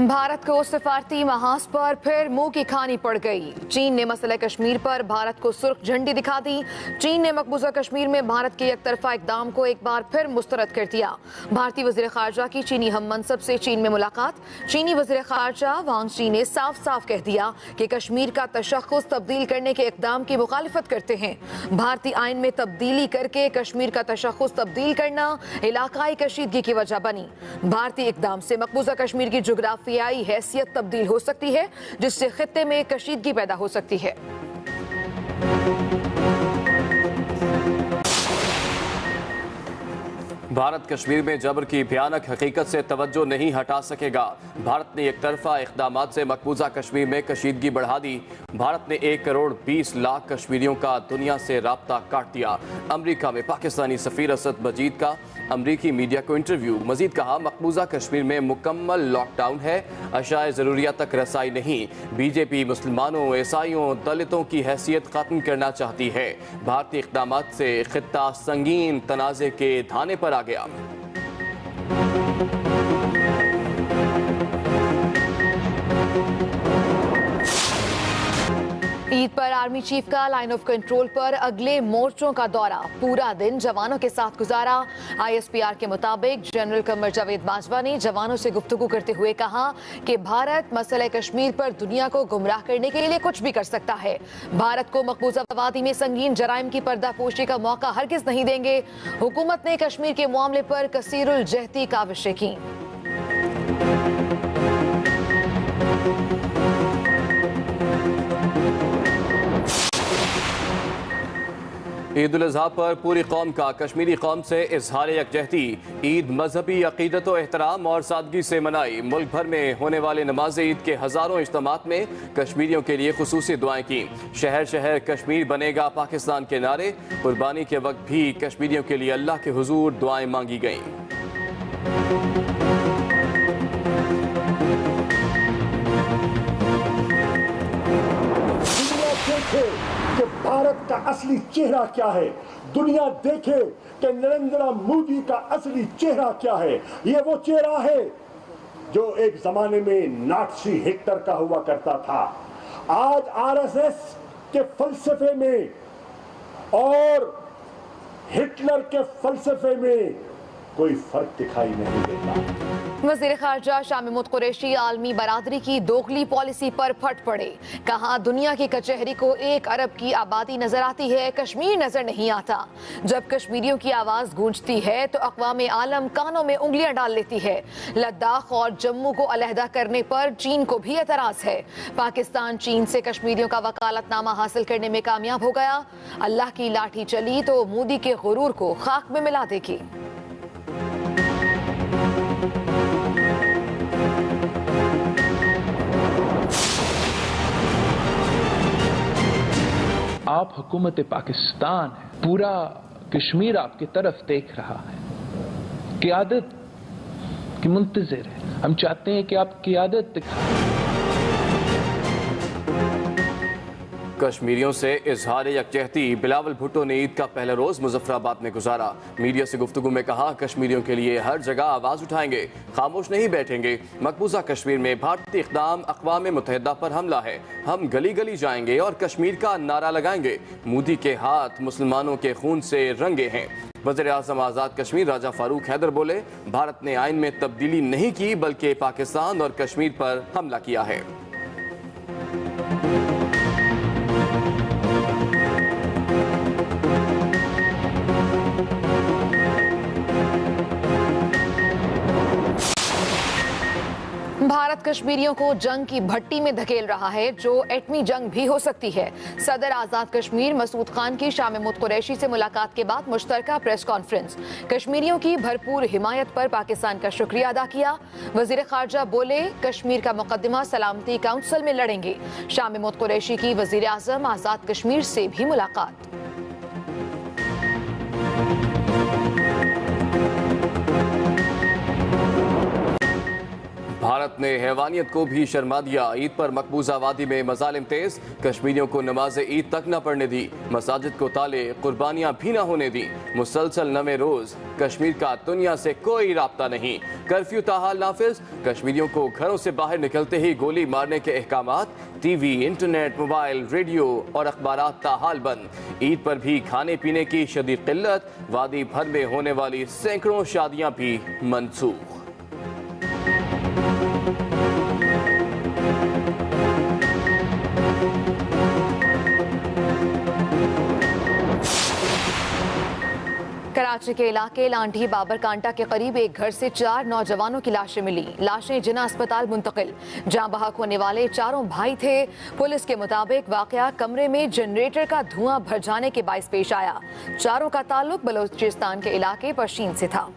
भारत को सिफारती महाज पर फिर मुंह की खानी पड़ गई। चीन ने मसला कश्मीर पर भारत को सुर्ख झंडी दिखा दी। चीन ने मकबूजा कश्मीर में भारत के एकतरफा इकदाम को एक बार फिर मुस्तरद कर दिया। भारतीय वज़ीर ख़ारजा की चीनी हम मनसब से चीन में मुलाकात। चीनी वज़ीर ख़ारजा वांग ची ने साफ साफ कह दिया कि कश्मीर का तशख़्ख़ुस तब्दील करने के इकदाम की मुखालिफत करते हैं। भारतीय आइन में तब्दीली करके कश्मीर का तशख़्ख़ुस तब्दील करना इलाकाई कशीदगी की वजह बनी। भारतीय इकदाम से मकबूजा कश्मीर की जुग्राफियाई हैसियत तब्दील हो सकती है, जिससे खित्ते में कशीदगी पैदा हो सकती है। भारत कश्मीर में जबर की भयानक हकीकत से तवज्जो नहीं हटा सकेगा। भारत ने एक तरफा इक़दामात से मकबूजा कश्मीर में कशीदगी बढ़ा दी। भारत ने 1 करोड़ 20 लाख कश्मीरियों का दुनिया से राब्ता काट दिया। अमरीका में पाकिस्तानी सफ़ीर असद मजीद का अमरीकी मीडिया को इंटरव्यू। मजीद कहा, मकबूजा कश्मीर में मुकम्मल लॉकडाउन है, अशाए ज़रूरियात तक रसाई नहीं। बीजेपी मुसलमानों, ईसाइयों, दलितों की हैसियत ख़त्म करना चाहती है। भारतीय इक़दामात से खित्ता संगीन तनाज़े के धाने पर आ गया। ईद पर आर्मी चीफ का लाइन ऑफ कंट्रोल पर अगले मोर्चों का दौरा। पूरा दिन जवानों के साथ गुजारा। ISPR के मुताबिक जनरल कमर जावेद बाजवा ने जवानों से गुफ्तगू करते हुए कहा कि भारत मसले कश्मीर पर दुनिया को गुमराह करने के लिए कुछ भी कर सकता है। भारत को मकबूजा वादी में संगीन जराइम की पर्दापोशी का मौका हरगिज नहीं देंगे। हुकूमत ने कश्मीर के मामले पर कसीरुल जहती काविशें की। ईद उल अज़हा पर पूरी कौम का कश्मीरी कौम से इजहार यकजहती। ईद मजहबी अकीदत व एहतराम और सादगी से मनाई। मुल्क भर में होने वाले नमाज ईद के हज़ारों इज्तिमात में कश्मीरियों के लिए खुसूसी दुआएं की। शहर शहर कश्मीर बनेगा पाकिस्तान के नारे। कुर्बानी के वक्त भी कश्मीरियों के लिए अल्लाह के हुजूर दुआएं मांगी गईं। कि भारत का असली चेहरा क्या है, दुनिया देखे कि नरेंद्र मोदी का असली चेहरा क्या है। ये वो चेहरा है जो एक जमाने में नाटसी हिटलर का हुआ करता था। आज RSS के फलसफे में और हिटलर के फलसफे में कोई फर्क दिखाई नहीं देता। वज़ीर ख़ारजा शाह महमूद कुरैशी आलमी बरादरी की दोगली पॉलिसी पर फट पड़े। कहा, दुनिया की कचहरी को 1 अरब की आबादी नजर आती है, कश्मीर नजर नहीं आता। जब कश्मीरियों की आवाज गूंजती है तो अक़वाम आलम कानों में उंगलियां डाल लेती है। लद्दाख और जम्मू को अलहदा करने पर चीन को भी एतराज है। पाकिस्तान चीन से कश्मीरियों का वकालतनामा हासिल करने में कामयाब हो गया। अल्लाह की लाठी चली तो मोदी के गुरूर को खाक में मिला देगी। आप हुकूमत पाकिस्तान है, पूरा कश्मीर आपकी तरफ देख रहा है, क़ियादत की मुंतज़िर है। हम चाहते हैं कि आप क़ियादत दिखाएं। कश्मीरियों से इजहार यकजहती। बिलावल भुट्टो ने ईद का पहला रोज मुजफ्फराबाद में गुजारा। मीडिया से गुफ्तगू में कहा, कश्मीरियों के लिए हर जगह आवाज उठाएंगे, खामोश नहीं बैठेंगे। मकबूजा कश्मीर में भारतीय इक़दाम अक़वाम मुत्तहिदा पर हमला है। हम गली गली जाएंगे और कश्मीर का नारा लगाएंगे। मोदी के हाथ मुसलमानों के खून से रंगे हैं। वज़ीर आज़म आज़ाद कश्मीर राजा फारूक हैदर बोले, भारत ने आइन में तब्दीली नहीं की बल्कि पाकिस्तान और कश्मीर पर हमला किया है। भारत कश्मीरियों को जंग की भट्टी में धकेल रहा है, जो एटमी जंग भी हो सकती है। सदर आजाद कश्मीर मसूद खान की शाह महमूद कुरैशी से मुलाकात के बाद मुश्तरका प्रेस कॉन्फ्रेंस। कश्मीरियों की भरपूर हिमायत पर पाकिस्तान का शुक्रिया अदा किया। वजीर खारजा बोले, कश्मीर का मुकदमा सलामती काउंसिल में लड़ेंगे। शाह महमूद कुरैशी की वजीर आजम आजाद कश्मीर से भी मुलाकात। भारत भारत ने हैवानियत को भी शर्मा दिया। ईद पर मकबूजा वादी में मजालिम तेज, कश्मीरियों को नमाज ईद तक न पढ़ने दी, मसाजिद को ताले, कुर्बानियां भी न होने दी। मुसलसल नवे रोज, कश्मीर का दुनिया से कोई राब्ता नहीं, कर्फ्यू ताहाल नाफिज। कश्मीरियों को घरों से बाहर निकलते ही गोली मारने के अहकामात, टीवी, इंटरनेट, मोबाइल, रेडियो और अखबारात ताहाल बंद। ईद पर भी खाने पीने की शदीद किल्लत, वादी भर में होने वाली सैकड़ों शादियां भी मनसूख। कराची के इलाके लांढी बाबर कांटा के करीब एक घर से 4 नौजवानों की लाशें मिली। लाशें जिना अस्पताल मुंतकिल। जहां बहक होने वाले चारों भाई थे। पुलिस के मुताबिक वाकया कमरे में जनरेटर का धुआं भर जाने के बाइस पेश आया। चारों का ताल्लुक बलोचिस्तान के इलाके पशीन से था।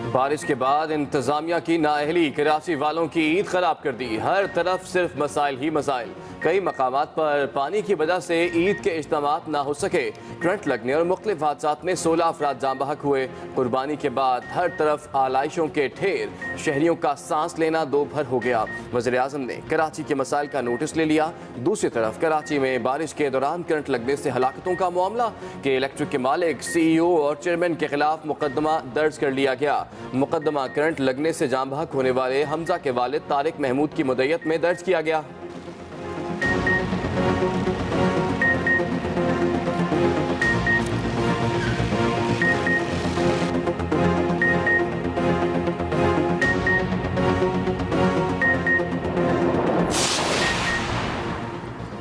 बारिश के बाद इंतजामिया की नाअहली कराची वालों की ईद खराब कर दी। हर तरफ सिर्फ मसाइल ही मसाइल। कई मकामात पर पानी की वजह से ईद के इज्तिमात ना हो सके। करंट लगने और मुख्तलिफ हादसात में 16 अफराद जाँ बहक हुए। कुर्बानी के बाद हर तरफ आलाइशों के ढेर, शहरियों का सांस लेना दो भर हो गया। वज़ीर आज़म ने कराची के मसाइल का नोटिस ले लिया। दूसरी तरफ कराची में बारिश के दौरान करंट लगने से हलाकतों का मामला के इलेक्ट्रिक के मालिक, CEO और चेयरमैन के खिलाफ मुकदमा दर्ज कर लिया गया। मुकदमा करंट लगने से जाँ बहक होने वाले हमजा के वालिद तारिक महमूद की मुद्दत में दर्ज किया गया।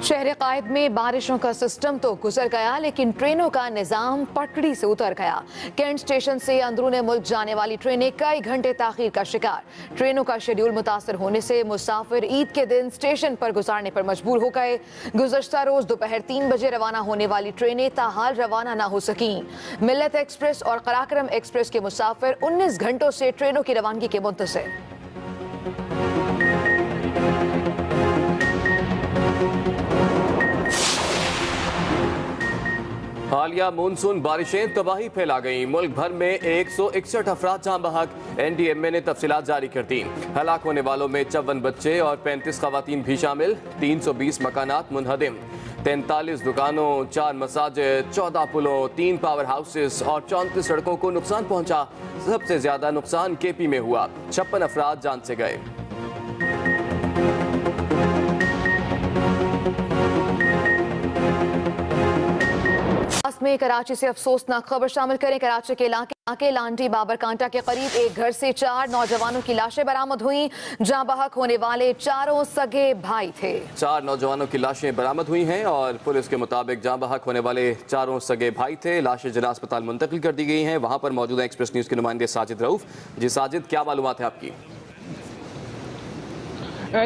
शहर कायद में बारिशों का सिस्टम तो गुजर गया, लेकिन ट्रेनों का निजाम पटड़ी से उतर गया। कैंट स्टेशन से अंदरूने मुल्क जाने वाली ट्रेनें कई घंटे ताखीर का शिकार। ट्रेनों का शेड्यूल मुतासर होने से मुसाफिर ईद के दिन स्टेशन पर गुजारने पर मजबूर हो गए। गुज़श्ता रोज दोपहर 3 बजे रवाना होने वाली ट्रेनें ताहाल रवाना ना हो सकी। मिल्लत एक्सप्रेस और कराक्रम एक्सप्रेस के मुसाफिर 19 घंटों से ट्रेनों की रवानगी के मुंतज़िर। हालिया मानसून बारिशें तबाही फैला गईं। मुल्क भर में 161 अफराद जाँ बहक। NDMA ने तफसीलात जारी कर दी। हलाक होने वालों में 54 बच्चे और 35 खवातीन भी शामिल। 320 मकानात मुनहदिम, 43 दुकानों, 4 मसाजिद, 14 पुलों, 3 पावर हाउसेस और 34 सड़कों को नुकसान पहुंचा। सबसे ज्यादा नुकसान KP में हुआ। 56 अफराद जान से गए। में कराची से अफसोसनाक खबर शामिल करें। कराची के इलाके लांढी बाबर कांटा के करीब एक घर से 4 नौजवानों की लाशें बरामद हुई। जहां बहक होने वाले चारों सगे भाई थे। 4 नौजवानों की लाशें बरामद हुई हैं और पुलिस के मुताबिक जहां बहक होने वाले चारों सगे भाई थे। लाशें जिला अस्पताल मुंतकिल कर दी गई हैं। वहां पर मौजूद है एक्सप्रेस न्यूज के नुमाइंदे साजिद रऊफ। जी साजिद, क्या मालूमात है आपकी?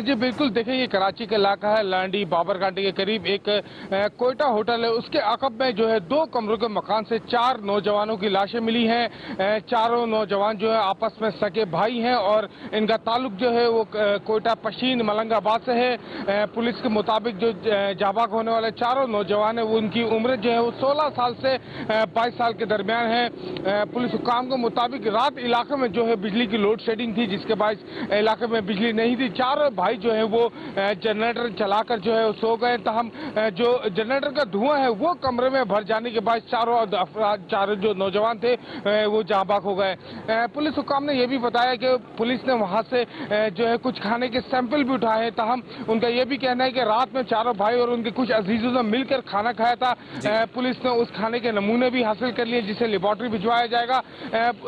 जी बिल्कुल, देखिए ये कराची का इलाका है। लांडी बाबर कांटे के करीब एक कोयटा होटल है, उसके अकब में जो है 2 कमरों के मकान से 4 नौजवानों की लाशें मिली हैं। चारों नौजवान जो है आपस में सगे भाई हैं और इनका ताल्लुक जो है वो कोयटा पशीन मलंगाबाद से है। पुलिस के मुताबिक जो जाबाक होने वाले चारों नौजवान है वो उनकी उम्र जो है वो 16 साल से 22 साल के दरमियान है। पुलिस हुकाम के मुताबिक रात इलाके में जो है बिजली की लोड शेडिंग थी, जिसके बाद इलाके में बिजली नहीं थी। 4 भाई जो है वो जनरेटर चलाकर जो है सो गए। तहम जो जनरेटर का धुआं है वो कमरे में भर जाने के बाद चारों जो नौजवान थे वो जाँ बहक हो गए। पुलिस हुकाम ने यह भी बताया कि पुलिस ने वहां से जो है कुछ खाने के सैंपल भी उठाए हैं। तहम उनका यह भी कहना है कि रात में चारों भाई और उनके कुछ अजीजों ने मिलकर खाना खाया था। पुलिस ने उस खाने के नमूने भी हासिल कर लिए, जिसे लेबोरेटरी भिजवाया जाएगा।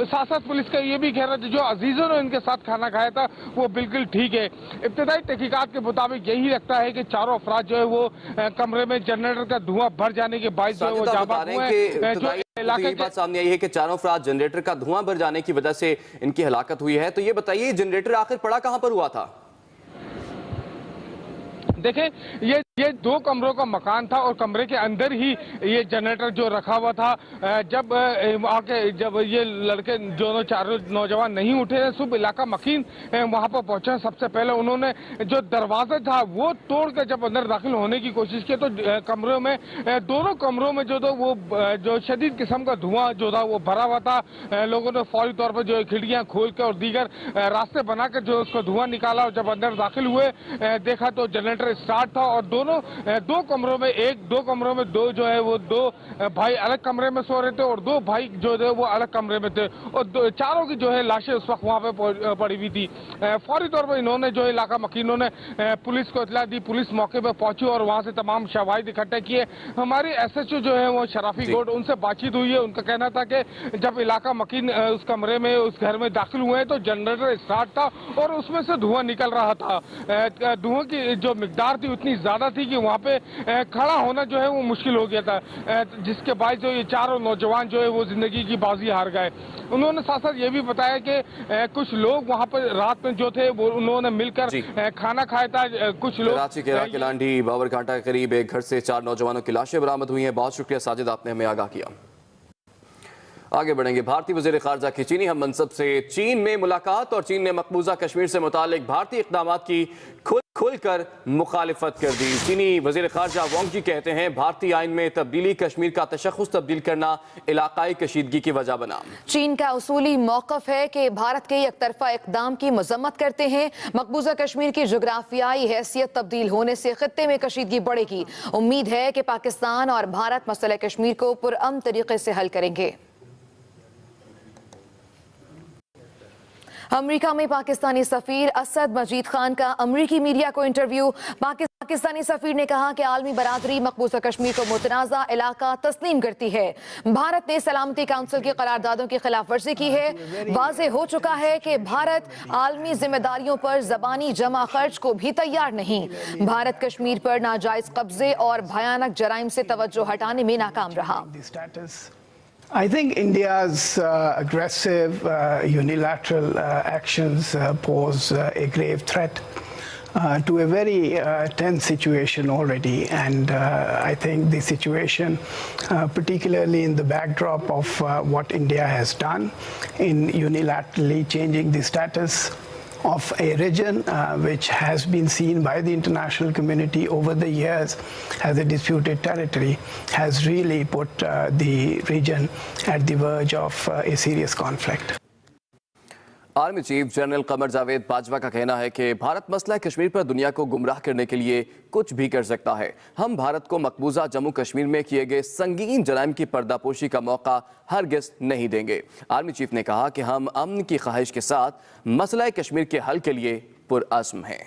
साथ साथ पुलिस का यह भी कहना है जो अजीजों ने इनके साथ खाना खाया था वो बिल्कुल ठीक है। इब्तदाई तहकीकात के मुताबिक यही लगता है कि चारों अफराद जो है वो कमरे में जनरेटर का धुआं भर जाने के बाद जो है वो जाँ बहक हुए हैं। ये बात सामने आई है कि चारों अफराद जनरेटर का धुआं भर जाने की वजह से इनकी हलाकत हुई है। तो ये बताइए जनरेटर आखिर पड़ा कहां पर हुआ था? देखें, ये ये 2 कमरों का मकान था और कमरे के अंदर ही ये जनरेटर जो रखा हुआ था। जब ये लड़के दोनों चारों नौजवान नहीं उठे, सुबह इलाका मकीन वहां पर पहुंचा। सबसे पहले उन्होंने जो दरवाजा था वो तोड़कर जब अंदर दाखिल होने की कोशिश की तो कमरों में, दोनों कमरों में जो शदीद किस्म का धुआं जो था वो भरा हुआ था। लोगों ने फौरी तौर पर जो खिड़कियां खोल के और दीगर रास्ते बनाकर जो उसको धुआं निकाला और जब अंदर दाखिल हुए देखा तो जनरेटर स्टार्ट था और दो कमरों में दो जो है वो 2 भाई अलग कमरे में सो रहे थे और 2 भाई जो है वो अलग कमरे में थे और चारों की जो है लाशें उस वक्त वहां पे पड़ी हुई थी। फौरी तौर पर इन्होंने जो इलाका मकीनों ने पुलिस को इत्तला दी। पुलिस मौके पर पहुंची और वहां से तमाम शवाहिद इकट्ठे किए। हमारी SHO जो है वो शराफी गोड, उनसे बातचीत हुई है। उनका कहना था कि जब इलाका मकीन उस कमरे में उस घर में दाखिल हुए तो जनरेटर स्टार्ट था और उसमें से धुआं निकल रहा था। धुआं की जो मिकदार थी उतनी ज्यादा थी कि वहां पे खड़ा होना जो है वो मुश्किल हो गया था, जिसके बाद जो ये चारों नौजवान जो है वो जिंदगी की बाजी हार गए। उन्होंने साथ साथ ये भी बताया कि कुछ लोग वहां पर रात में जो थे वो उन्होंने मिलकर खाना खाया था। कुछ लोग कराची के इलाके लांडी बाबरकांटा के करीब एक घर से 4 नौजवानों की लाशें बरामद हुई हैं। बहुत शुक्रिया साजिद, आपने हमें आगाह किया। आगे बढ़ेंगे। भारतीय वज़ीर ख़ारजा की चीनी हम मनसब से चीन में मुलाकात और चीन ने मकबूजा कश्मीर से मुतालिक भारतीय इक़दामात की खुलकर मुखालिफत कर दी। चीनी वज़ीर ख़ारजा वांग जी कहते हैं भारतीय आइन में तब्दीली कश्मीर का तशख़्ख़ुस तब्दील करना इलाकाई कशीदगी की वजह बना। चीन का उसूली मौक़िफ़ है कि भारत के एक तरफा इक़दाम की मज़म्मत करते हैं। मकबूजा कश्मीर की जोग्राफियाई हैसियत तब्दील होने से खित्ते में कशीदगी बढ़ेगी। उम्मीद है कि पाकिस्तान और भारत मसला कश्मीर को पुरअमन तरीके से हल करेंगे। अमेरिका में पाकिस्तानी सफीर असद मजीद खान का अमेरिकी मीडिया को इंटरव्यू। पाकिस्तानी सफीर ने कहा कि आलमी बरादरी मकबूजा कश्मीर को मुतनाज़ा इलाका तस्लीम करती है। भारत ने सलामती काउंसिल की करारदादों की खिलाफ वर्जी की है। वाज़े हो चुका है कि भारत आलमी जिम्मेदारियों पर ज़बानी जमा खर्च को भी तैयार नहीं। भारत कश्मीर पर नाजायज कब्जे और भयानक जराइम से तवज्जो हटाने में नाकाम रहा। I think India's aggressive unilateral actions pose a grave threat to a very tense situation already, and I think the situation, particularly in the backdrop of what India has done in unilaterally changing the status of a region which has been seen by the international community over the years as a disputed territory, has really put the region at the verge of a serious conflict. Army chief general Qamar Javed Bajwa का कहना है कि भारत मसला कश्मीर पर दुनिया को गुमराह करने के लिए कुछ भी कर सकता है। हम भारत को मकबूजा जम्मू कश्मीर में किए गए संगीन जराइम की पर्दापोशी का मौका हरगिज़ नहीं देंगे। आर्मी चीफ ने कहा कि हम अमन की ख्वाहिश के साथ मसला कश्मीर के हल के लिए पुरअज़्म हैं।